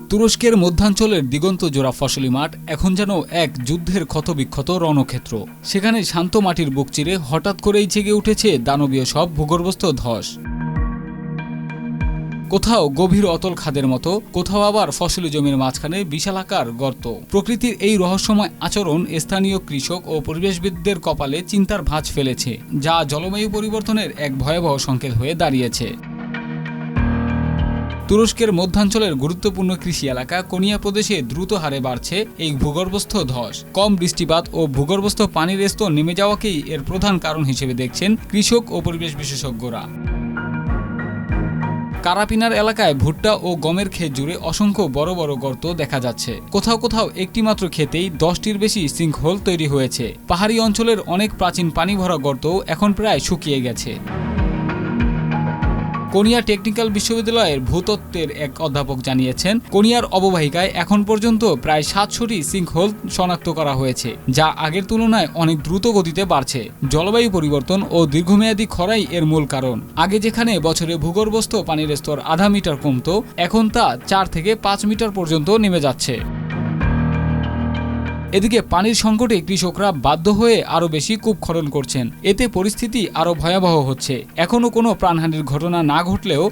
তুরস্কের মধ্যাঞ্চলের দিগন্ত জোড়া ফসলি মাঠ এখন যেন এক যুদ্ধের ক্ষতবিক্ষত রণক্ষেত্র। সেখানে শান্ত মাটির বুক চিরে হঠাৎ করেই জেগে উঠেছে দানবীয় সব ভূগর্ভস্থ ধস। কোথাও গভীর অতল খাদের মতো, কোথাও আবার ফসলি জমির মাঝখানে বিশালাকার গর্ত। প্রকৃতির এই রহস্যময় আচরণ স্থানীয় কৃষক ও পরিবেশবিদদের কপালে চিন্তার ভাঁজ ফেলেছে, যা জলবায়ু পরিবর্তনের এক ভয়াবহ সংকেত হয়ে দাঁড়িয়েছে। তুরস্কের মধ্যাঞ্চলের গুরুত্বপূর্ণ কৃষি এলাকা কোনিয়া প্রদেশে দ্রুত হারে বাড়ছে এই ভূগর্ভস্থ ধস। কম বৃষ্টিপাত ও ভূগর্ভস্থ পানির স্তর নেমে যাওয়াকেই এর প্রধান কারণ হিসেবে দেখছেন কৃষক ও পরিবেশ বিশেষজ্ঞরা। কারাপিনার এলাকায় ভুট্টা ও গমের ক্ষেত জুড়ে অসংখ্য বড় বড় গর্ত দেখা যাচ্ছে। কোথাও কোথাও একটি মাত্র ক্ষেতেই 10টির বেশি সিঙ্কহোল তৈরি হয়েছে। পাহাড়ি অঞ্চলের অনেক প্রাচীন পানি ভরা গর্তও এখন প্রায় শুকিয়ে গেছে। কোনিয়া টেকনিক্যাল বিশ্ববিদ্যালয়ের ভূতত্ত্বের এক অধ্যাপক জানিয়েছেন, কোনিয়ার অববাহিকায় এখন পর্যন্ত প্রায় 700টি সিঙ্কহোল শনাক্ত করা হয়েছে, যা আগের তুলনায় অনেক দ্রুত গতিতে বাড়ছে। জলবায়ু পরিবর্তন ও দীর্ঘমেয়াদী খরাই এর মূল কারণ। আগে যেখানে বছরে ভূগর্ভস্থ পানির স্তর আধা মিটার কমত, এখন তা 4 থেকে 5 মিটার পর্যন্ত নেমে যাচ্ছে। এদিকে পানির সংকটে কৃষকরা বাধ্য হয়ে আরও বেশি কূপ খনন করছেন। এতে পরিস্থিতি আরও ভয়াবহ হচ্ছে। এখনও কোনো প্রাণহানির ঘটনা না ঘটলেও